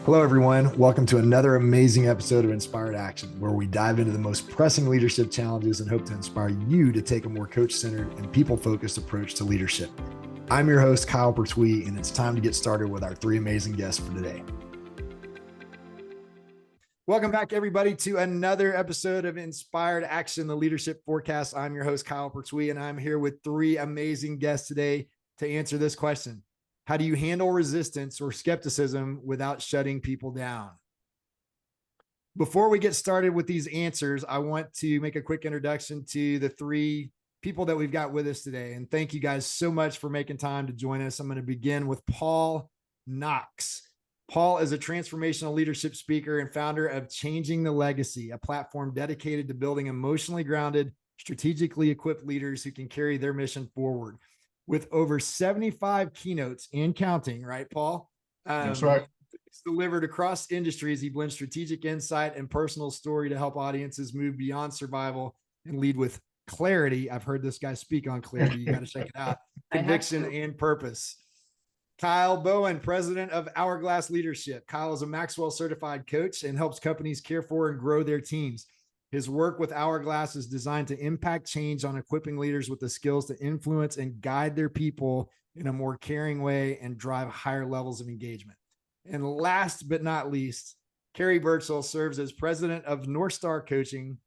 Hello, everyone. Welcome to another amazing episode of Inspired Action, where we dive into the most pressing leadership challenges and hope to inspire you to take a more coach-centered and people-focused approach to leadership. I'm your host, Kyle Pertuis, and it's time to get started with our three amazing guests for today. Welcome back, everybody, to another episode of Inspired Action, the Leadership Forecast. I'm your host, Kyle Pertuis, and I'm here with three amazing guests today to answer this question. How do you handle resistance or skepticism without shutting people down? Before we get started with these answers, I want to make a quick introduction to the three people that we've got with us today. And thank you guys so much for making time to join us. I'm going to begin with Paul Knox. Paul is a transformational leadership speaker and founder of Changing the Legacy, a platform dedicated to building emotionally grounded, strategically equipped leaders who can carry their mission forward. With over 75 keynotes and counting, right, Paul? That's right. It's delivered across industries. He blends strategic insight and personal story to help audiences move beyond survival and lead with clarity. I've heard this guy speak on clarity. You got to check it out. Conviction and purpose. Kyle Bowen, president of Hourglass Leadership. Kyle is a Maxwell certified coach and helps companies care for and grow their teams. His work with Hourglass is designed to impact change on equipping leaders with the skills to influence and guide their people in a more caring way and drive higher levels of engagement. And last but not least, Kerri Burchill serves as president of North Star Coaching,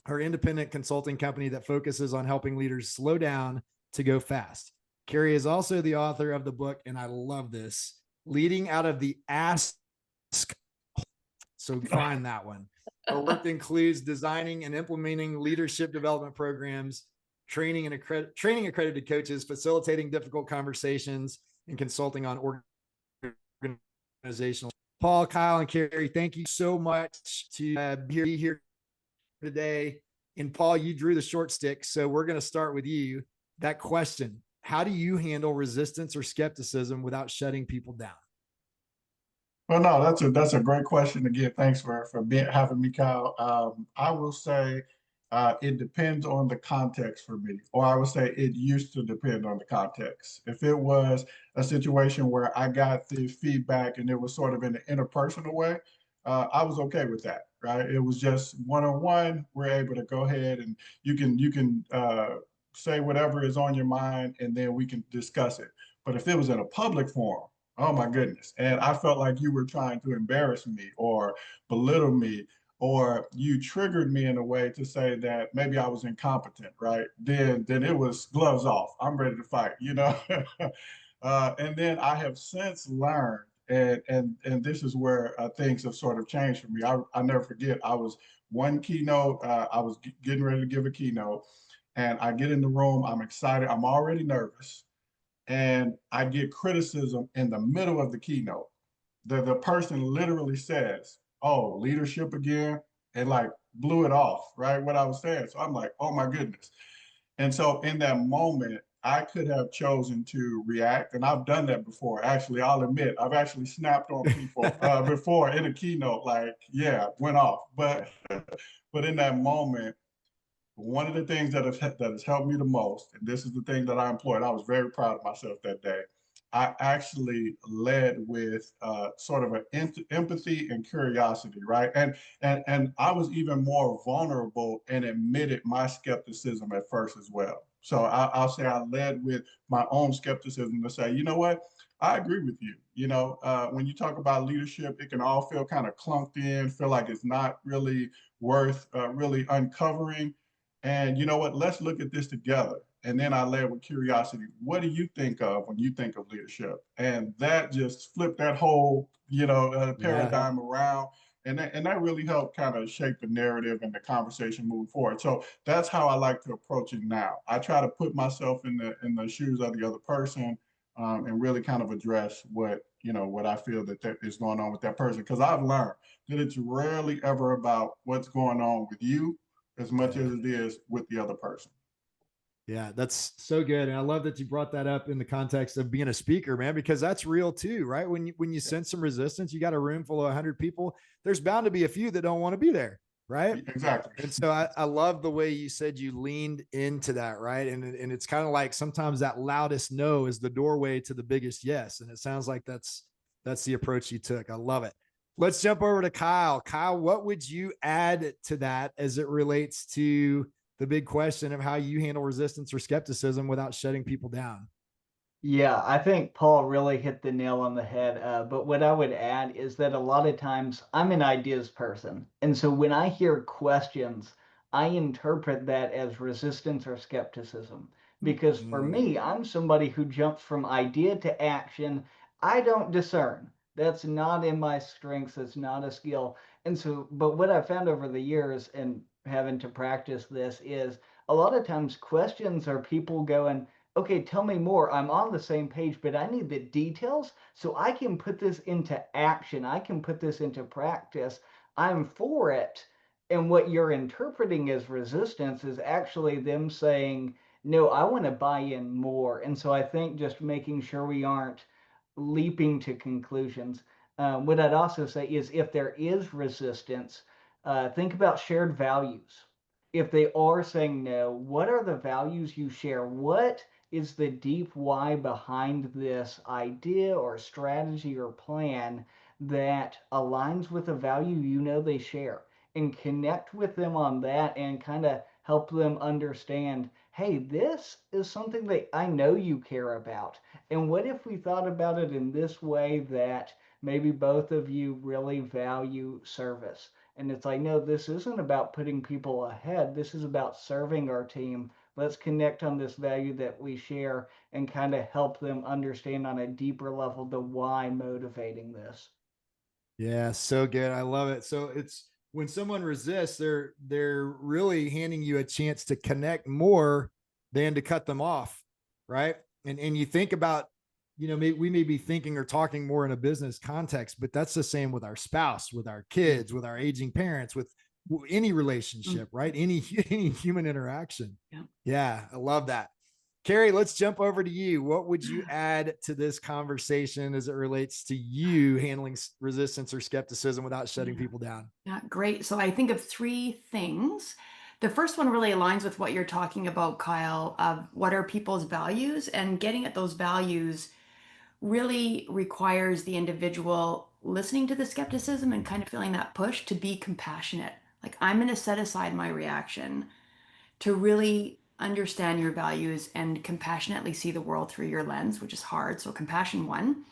her independent consulting company that focuses on helping leaders slow down to go fast. Kerri is also the author of the book, and I love this, Leading Out of the ASKhole. So find that one. Her work includes designing and implementing leadership development programs, training accredited coaches, facilitating difficult conversations, and consulting on organizational. Paul, Kyle, and Kerri, thank you so much to be here today. And Paul, you drew the short stick, so we're going to start with you. That question: how do you handle resistance or skepticism without shutting people down? Well, no, that's a great question. Again, thanks for having me, Kyle. I will say it depends on the context for me, or I would say it used to depend on the context. If it was a situation where I got the feedback and it was sort of in an interpersonal way, I was okay with that, right? It was just one-on-one. We're able to go ahead and you can say whatever is on your mind, and then we can discuss it. But if it was in a public forum, oh my goodness. And I felt like you were trying to embarrass me or belittle me, or you triggered me in a way to say that maybe I was incompetent, right? Then it was gloves off. I'm ready to fight, you know? And then I have since learned, and this is where things have sort of changed for me. I never forget, I was one keynote, I was getting ready to give a keynote, and I get in the room, I'm excited, I'm already nervous, and I get criticism in the middle of the keynote. The person literally says, "Oh, leadership again," and like blew it off, right? What I was saying. So I'm like, "Oh my goodness." And so in that moment, I could have chosen to react, and I've done that before. Actually, I'll admit, I've actually snapped on people before in a keynote, like, yeah, went off. But in that moment, one of the things that has helped me the most, and this is the thing that I employed, I was very proud of myself that day. I actually led with sort of an empathy and curiosity, right? And I was even more vulnerable and admitted my skepticism at first as well. So I'll say I led with my own skepticism to say, you know what? I agree with you. When you talk about leadership, it can all feel kind of clunked in, feel like it's not really worth really uncovering. And you know what? Let's look at this together. And then I led with curiosity. What do you think of when you think of leadership? And that just flipped that whole, paradigm around. And that really helped kind of shape the narrative and the conversation moving forward. So that's how I like to approach it now. I try to put myself in the shoes of the other person, and really kind of address what I feel that is going on with that person. Because I've learned that it's rarely ever about what's going on with you as much as it is with the other person. Yeah, that's so good. And I love that you brought that up in the context of being a speaker, man, because that's real too, right? When you sense some resistance, you got a room full of 100 people, there's bound to be a few that don't want to be there, right? Exactly. And so I love the way you said you leaned into that, right? And it's kind of like sometimes that loudest no is the doorway to the biggest yes. And it sounds like that's the approach you took. I love it. Let's jump over to Kyle. Kyle, what would you add to that as it relates to the big question of how you handle resistance or skepticism without shutting people down? Yeah, I think Paul really hit the nail on the head. But what I would add is that a lot of times I'm an ideas person. And so when I hear questions, I interpret that as resistance or skepticism. Because for me, I'm somebody who jumps from idea to action. I don't discern. That's not in my strengths. It's not a skill. And so, but what I've found over the years and having to practice this is a lot of times questions are people going, okay, tell me more. I'm on the same page, but I need the details so I can put this into action. I can put this into practice. I'm for it. And what you're interpreting as resistance is actually them saying, no, I want to buy in more. And so I think just making sure we aren't leaping to conclusions. What I'd also say is if there is resistance, think about shared values. If they are saying no, what are the values you share? What is the deep why behind this idea or strategy or plan that aligns with a value you know they share, and connect with them on that and kind of help them understand, hey, this is something that I know you care about. And what if we thought about it in this way that maybe both of you really value service? And it's like, no, this isn't about putting people ahead. This is about serving our team. Let's connect on this value that we share and kind of help them understand on a deeper level the why motivating this. Yeah, so good. I love it. So it's when someone resists, they're really handing you a chance to connect more than to cut them off, right? And you think about, we may be thinking or talking more in a business context, but that's the same with our spouse, with our kids, with our aging parents, with any relationship, right? Any human interaction. Yeah. Yeah, I love that. Kerri, let's jump over to you. What would you add to this conversation as it relates to you handling resistance or skepticism without shutting people down? Yeah, great. So I think of three things. The first one really aligns with what you're talking about, Kyle, of what are people's values, and getting at those values really requires the individual listening to the skepticism and kind of feeling that push to be compassionate. Like, I'm going to set aside my reaction to really understand your values and compassionately see the world through your lens, which is hard. So, compassion, one.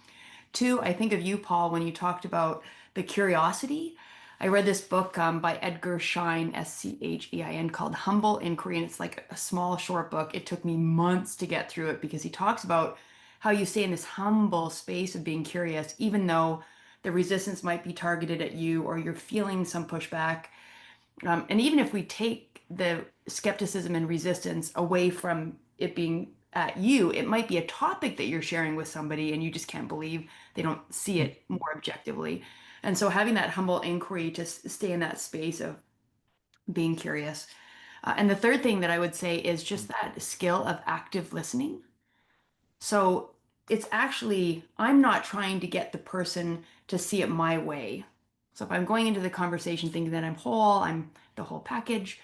Two, I think of you, Paul, when you talked about the curiosity. I read this book by Edgar Schein, Schein, called Humble Inquiry, and it's like a small, short book. It took me months to get through it because he talks about how you stay in this humble space of being curious, even though the resistance might be targeted at you or you're feeling some pushback. And even if we take the skepticism and resistance away from it being at you, it might be a topic that you're sharing with somebody and you just can't believe they don't see it more objectively. And so having that humble inquiry to stay in that space of being curious. And the third thing that I would say is just that skill of active listening. So it's actually, I'm not trying to get the person to see it my way. So if I'm going into the conversation thinking that I'm whole, I'm the whole package,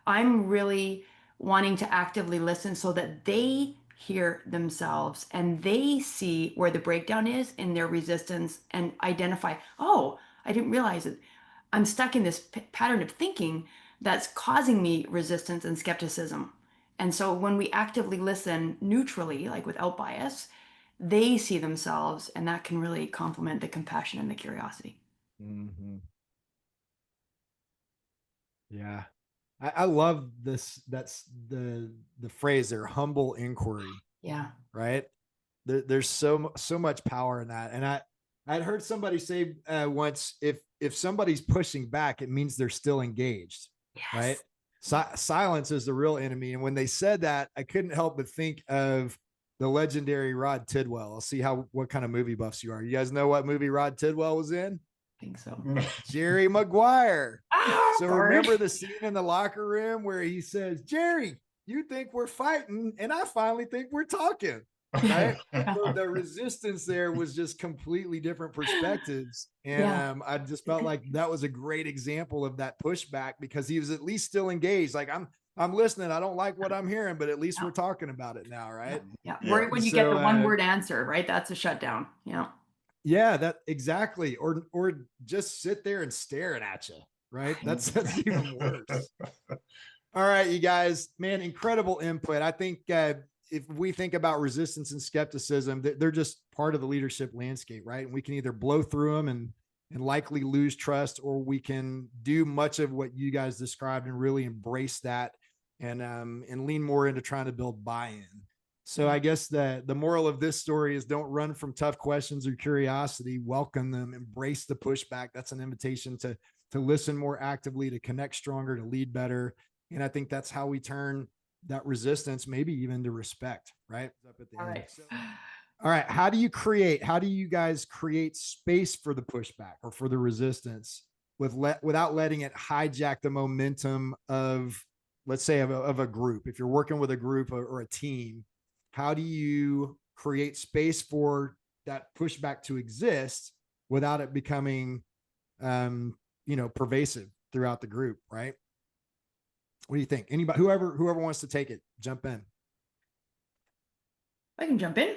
I'm really wanting to actively listen so that they hear themselves and they see where the breakdown is in their resistance and identify, oh, I didn't realize it. I'm stuck in this pattern of thinking that's causing me resistance and skepticism. And so when we actively listen neutrally, like without bias, they see themselves, and that can really complement the compassion and the curiosity. Mm-hmm. Yeah. I love this. That's the phrase there, humble inquiry. Yeah. Right. There's so much power in that. And I'd heard somebody say once, if somebody's pushing back, it means they're still engaged. Yes. Right. Silence is the real enemy. And when they said that, I couldn't help but think of the legendary Rod Tidwell. I'll see what kind of movie buffs you are. You guys know what movie Rod Tidwell was in? I think so. Jerry Maguire. So Bart. remember the scene in the locker room where he says, Jerry, you think we're fighting, and I finally think we're talking. Right. So the resistance there was just completely different perspectives. And I just felt like that was a great example of that pushback, because he was at least still engaged. Like, I'm listening. I don't like what I'm hearing, but at least we're talking about it now. Right. Yeah. When you get the one word answer, right? That's a shutdown. Yeah. Yeah, that exactly. Or just sit there and stare at you, right? That's even worse. All right, you guys, man, incredible input. I think if we think about resistance and skepticism, they're just part of the leadership landscape, right? And we can either blow through them and likely lose trust, or we can do much of what you guys described and really embrace that and lean more into trying to build buy-in. So I guess the moral of this story is don't run from tough questions or curiosity. Welcome them, embrace the pushback. That's an invitation to listen more actively, to connect stronger, to lead better. And I think that's how we turn that resistance, maybe even to respect, right? Up at the All end. right. So, all right. How do you guys create space for the pushback or for the resistance without letting it hijack the momentum of, let's say, of a group? If you're working with a group or a team, how do you create space for that pushback to exist without it becoming, pervasive throughout the group, right? What do you think? Anybody, whoever wants to take it, jump in. I can jump in.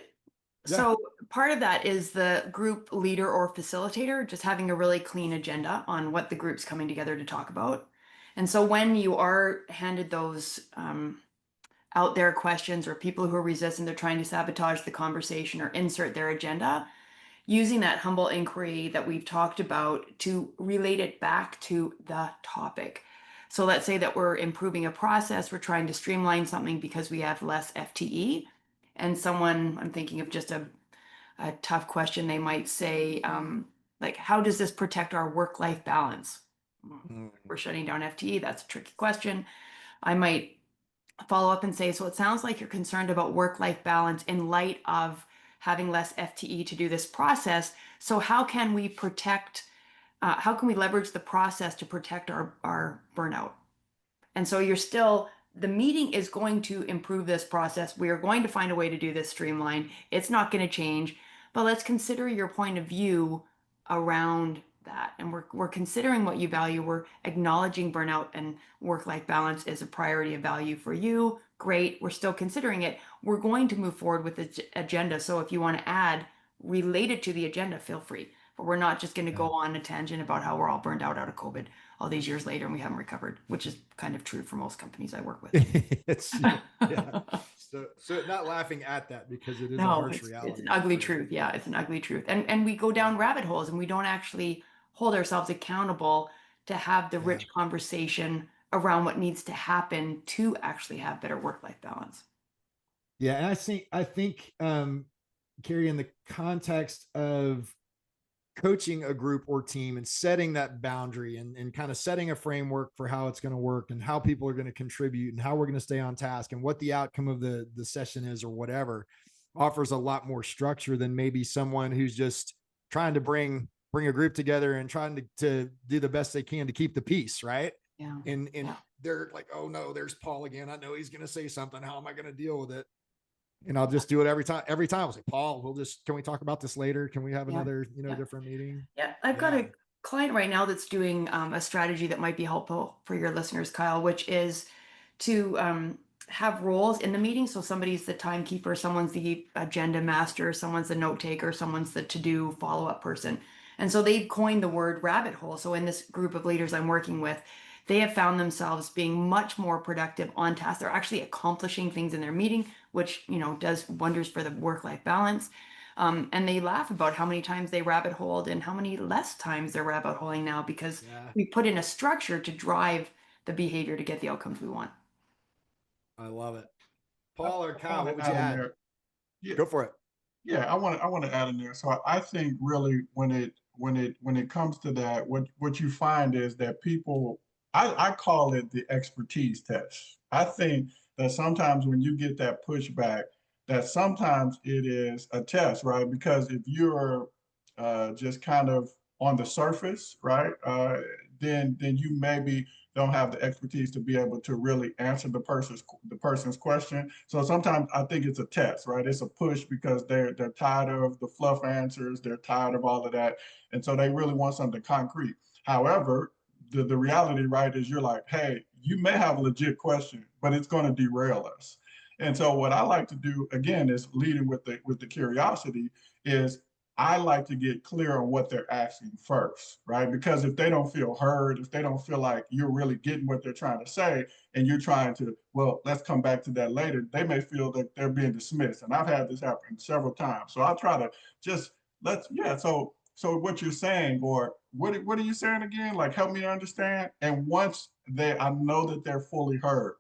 Yeah. So part of that is the group leader or facilitator just having a really clean agenda on what the group's coming together to talk about. And so when you are handed those out there questions, or people who are resistant, they're trying to sabotage the conversation or insert their agenda, using that humble inquiry that we've talked about to relate it back to the topic. So let's say that we're improving a process, we're trying to streamline something because we have less FTE. And someone, I'm thinking of just a tough question, they might say, like, how does this protect our work-life balance? We're shutting down FTE. That's a tricky question. I might follow up and say, so it sounds like you're concerned about work-life balance in light of having less FTE to do this process. So how can we how can we leverage the process to protect our burnout? And so the meeting is going to improve this process. We are going to find a way to do this streamlined. It's not going to change, but let's consider your point of view around that. And we're considering what you value. We're acknowledging burnout and work-life balance is a priority of value for you. Great. We're still considering it. We're going to move forward with the agenda. So if you want to add related to the agenda, feel free. But we're not just going to go on a tangent about how we're all burned out of COVID all these years later and we haven't recovered, which is kind of true for most companies I work with. Yeah. So not laughing at that, because it is a harsh reality. It's an ugly truth. Yeah, it's an ugly truth. And we go down rabbit holes and we don't actually hold ourselves accountable to have the rich conversation around what needs to happen to actually have better work-life balance. Yeah. And I think, Kerri, in the context of coaching a group or team and setting that boundary and kind of setting a framework for how it's going to work and how people are going to contribute and how we're going to stay on task and what the outcome of the session is or whatever, offers a lot more structure than maybe someone who's just trying to bring a group together and trying to do the best they can to keep the peace. Right. Yeah. And they're like, oh no, there's Paul again. I know he's going to say something. How am I going to deal with it? And I'll just do it every time. I'll say, Paul, can we talk about this later? Can we have another, different meeting? Yeah. I've got a client right now that's doing a strategy that might be helpful for your listeners, Kyle, which is to have roles in the meeting. So somebody's the timekeeper, someone's the agenda master, someone's the note taker, someone's the to-do follow-up person. And so they've coined the word rabbit hole. So in this group of leaders I'm working with, they have found themselves being much more productive on task. They're actually accomplishing things in their meeting, which, does wonders for the work-life balance. And they laugh about how many times they rabbit holed and how many less times they're rabbit holing now because we put in a structure to drive the behavior to get the outcomes we want. I love it. Paul or Kyle, what would you add? Yeah. Go for it. Yeah, I want to add in there. So I think really when it comes to that, what you find is that people, I call it the expertise test. I think that sometimes when you get that pushback, that sometimes it is a test, right? Because if you're just kind of on the surface, right, then you maybe don't have the expertise to be able to really answer the person's question. So sometimes I think it's a test, right? It's a push because they're tired of the fluff answers, they're tired of all of that, and so they really want something concrete. However, the reality, right, is you're like, hey, you may have a legit question, but it's going to derail us. And so what I like to do again is leading with the curiosity is I like to get clear on what they're asking first, right? Because if they don't feel heard, if they don't feel like you're really getting what they're trying to say, and you're trying to, well, let's come back to that later, they may feel that they're being dismissed. And I've had this happen several times. So I try to just so what you're saying, or what are you saying again? Like, help me understand. And once I know that they're fully heard,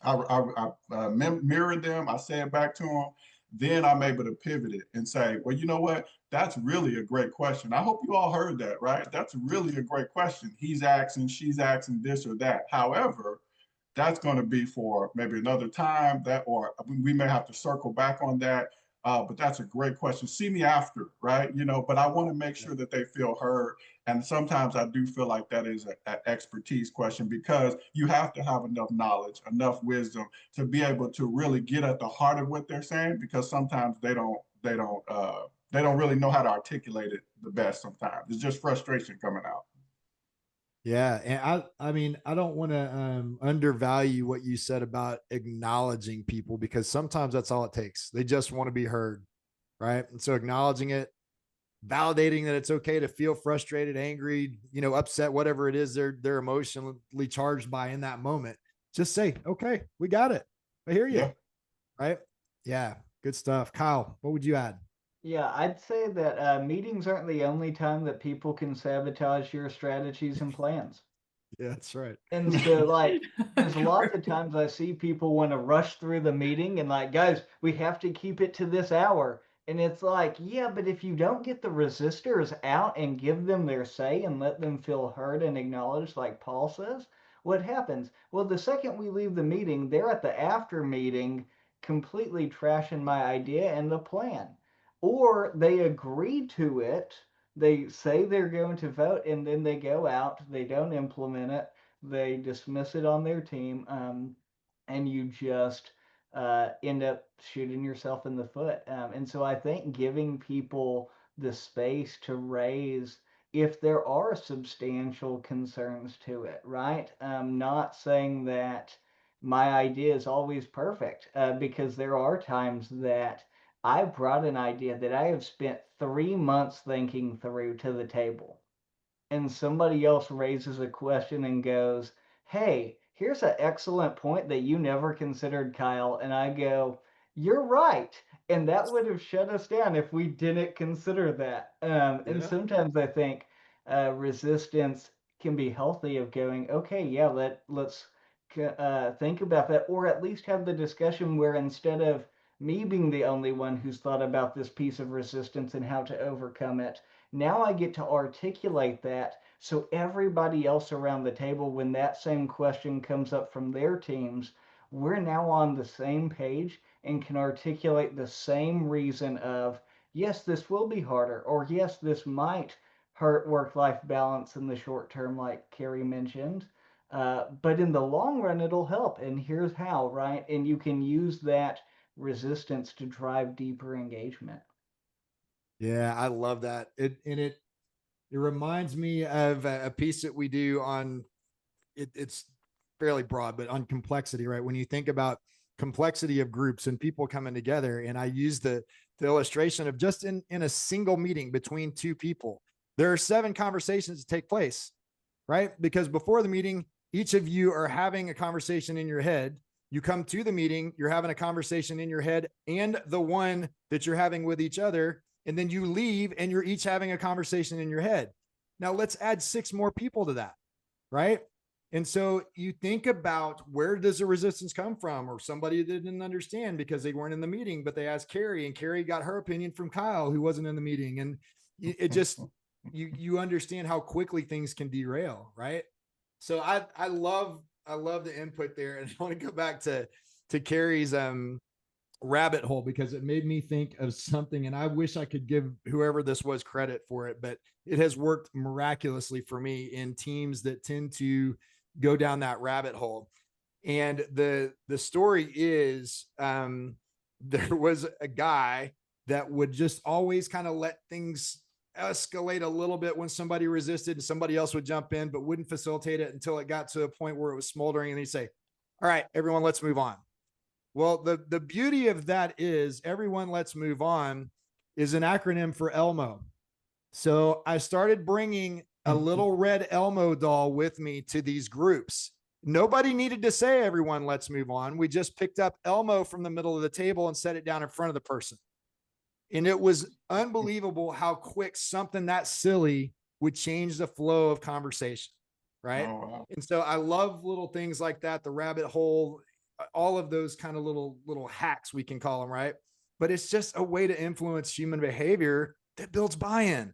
I mirror them, I say it back to them, then I'm able to pivot it and say, well, you know what? That's really a great question. I hope you all heard that, right? That's really a great question. He's asking, she's asking this or that. However, that's going to be for maybe another time, that, or we may have to circle back on that. But that's a great question. See me after, right? You know, but I want to make sure that they feel heard. And sometimes I do feel like that is an expertise question, because you have to have enough knowledge, enough wisdom to be able to really get at the heart of what they're saying, because sometimes they don't really know how to articulate it the best sometimes. It's just frustration coming out. Yeah. And I mean, I don't want to undervalue what you said about acknowledging people, because sometimes that's all it takes. They just want to be heard. Right. And so acknowledging it, validating that it's okay to feel frustrated, angry, you know, upset, whatever it is they're emotionally charged by in that moment. Just say, okay, we got it. I hear you. Yeah. Right. Yeah. Good stuff. Kyle, what would you add? Yeah, I'd say that meetings aren't the only time that people can sabotage your strategies and plans. Yeah, that's right. And so, like, there's lots of times I see people want to rush through the meeting and, like, guys, we have to keep it to this hour. And it's like, yeah, but if you don't get the resistors out and give them their say and let them feel heard and acknowledged, like Paul says, what happens? Well, the second we leave the meeting, they're at the after meeting completely trashing my idea and the plan. Or they agree to it, they say they're going to vote, and then they go out, they don't implement it, they dismiss it on their team, and you just end up shooting yourself in the foot. And so I think giving people the space to raise if there are substantial concerns to it, right? Not saying that my idea is always perfect, because there are times that I brought an idea that I have spent 3 months thinking through to the table, and somebody else raises a question and goes, hey, here's an excellent point that you never considered, Kyle. And I go, you're right. And that would have shut us down if we didn't consider that. And sometimes I think resistance can be healthy, of going, okay, yeah, let's think about that, or at least have the discussion where, instead of me being the only one who's thought about this piece of resistance and how to overcome it, now I get to articulate that, so everybody else around the table, when that same question comes up from their teams, we're now on the same page and can articulate the same reason of, yes, this will be harder, or yes, this might hurt work-life balance in the short term, like Kerri mentioned. But in the long run, it'll help. And here's how, right? And you can use that resistance to drive deeper engagement. Yeah, I love that. It reminds me of a piece that we do on it's fairly broad, but on complexity, right? When you think about complexity of groups and people coming together, and I use the illustration of just in a single meeting between two people, there are 7 conversations that take place, right? Because before the meeting, each of you are having a conversation in your head. You come to the meeting, you're having a conversation in your head and the one that you're having with each other. And then you leave and you're each having a conversation in your head. Now let's add 6 more people to that, right? And so you think about, where does the resistance come from? Or somebody didn't understand because they weren't in the meeting, but they asked Kerri, and Kerri got her opinion from Kyle, who wasn't in the meeting. And it just, you understand how quickly things can derail, right? So I love the input there. And I want to go back to Kerri's rabbit hole, because it made me think of something, and I wish I could give whoever this was credit for it, but it has worked miraculously for me in teams that tend to go down that rabbit hole. And the story is, there was a guy that would just always kind of let things escalate a little bit when somebody resisted, and somebody else would jump in, but wouldn't facilitate it until it got to a point where it was smoldering, and he'd say, all right, everyone, let's move on. Well, the beauty of that is, everyone let's move on is an acronym for Elmo. So I started bringing a little red Elmo doll with me to these groups. Nobody needed to say, everyone, let's move on. We just picked up Elmo from the middle of the table and set it down in front of the person. And it was unbelievable how quick something that silly would change the flow of conversation. Right. Oh, wow. And so I love little things like that, the rabbit hole, all of those kind of little hacks, we can call them. Right. But it's just a way to influence human behavior that builds buy-in.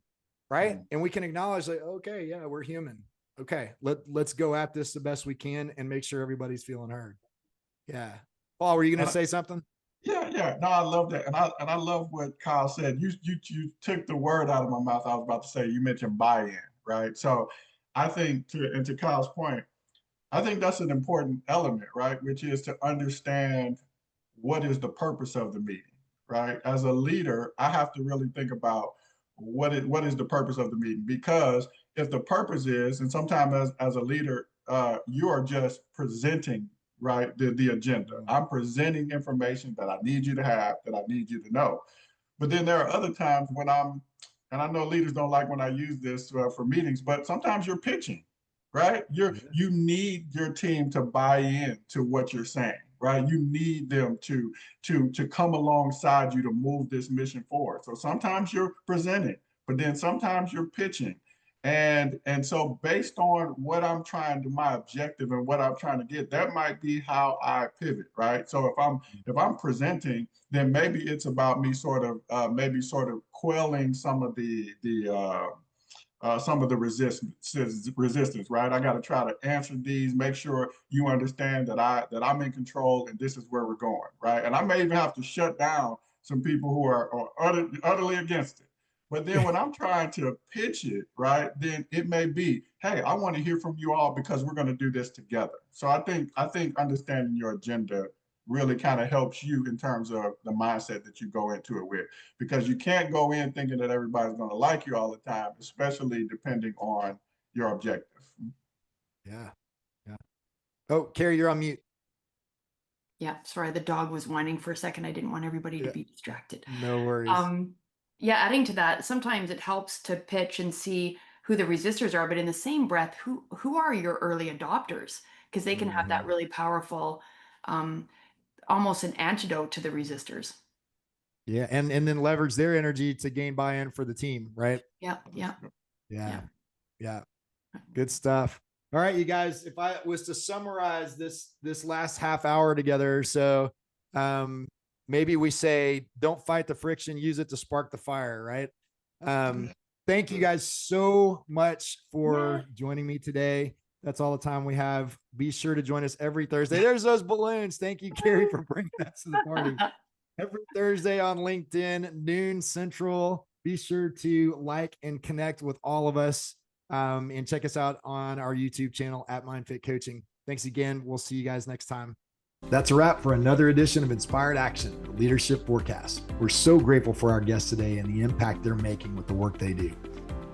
Right. And we can acknowledge, like, okay, yeah, we're human. Okay, let's go at this the best we can and make sure everybody's feeling heard. Yeah. Paul, were you going to say something? Yeah. No, I love that. And I love what Kyle said. You took the word out of my mouth. I was about to say, you mentioned buy-in, right? So I think to Kyle's point, I think that's an important element, right? Which is to understand what is the purpose of the meeting, right? As a leader, I have to really think about what is the purpose of the meeting, because if the purpose is, and sometimes as a leader, you are just presenting, right, the agenda. I'm presenting information that I need you to have, that I need you to know. But then there are other times when and I know leaders don't like when I use this for meetings, but sometimes you're pitching, right? You need your team to buy in to what you're saying, right? You need them to come alongside you to move this mission forward. So sometimes you're presenting, but then sometimes you're pitching. And so based on what I'm trying to, my objective and what I'm trying to get, that might be how I pivot, right? So if I'm presenting, then maybe it's about me sort of quelling some of the resistance, right? I got to try to answer these, make sure you understand that I'm in control and this is where we're going, right? And I may even have to shut down some people who are utterly against it. But then when I'm trying to pitch it, right, then it may be, hey, I want to hear from you all because we're going to do this together. So I think understanding your agenda really kind of helps you in terms of the mindset that you go into it with, because you can't go in thinking that everybody's going to like you all the time, especially depending on your objective. Yeah. Oh, Kerri, you're on mute. Yeah, sorry, the dog was whining for a second. I didn't want everybody to be distracted. No worries. Yeah, adding to that, sometimes it helps to pitch and see who the resistors are, but in the same breath, who are your early adopters? Because they can have that really powerful, almost an antidote to the resistors. Yeah, and then leverage their energy to gain buy-in for the team, right? Yeah. Good stuff. All right, you guys, if I was to summarize this last half hour together, so maybe we say, don't fight the friction, use it to spark the fire, right? Thank you guys so much for joining me today. That's all the time we have. Be sure to join us every Thursday. There's those balloons. Thank you, Kerri, for bringing that to the party. Every Thursday on LinkedIn, noon Central. Be sure to like and connect with all of us, and check us out on our YouTube channel at MindFit Coaching. Thanks again. We'll see you guys next time. That's a wrap for another edition of Inspired Action, the Leadership Forecast. We're so grateful for our guests today and the impact they're making with the work they do.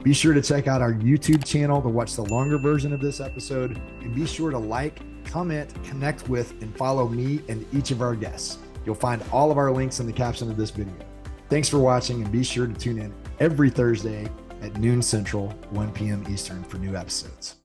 Be sure to check out our YouTube channel to watch the longer version of this episode, and be sure to like, comment, connect with, and follow me and each of our guests. You'll find all of our links in the caption of this video. Thanks for watching, and be sure to tune in every Thursday at noon Central, 1 p.m. Eastern for new episodes.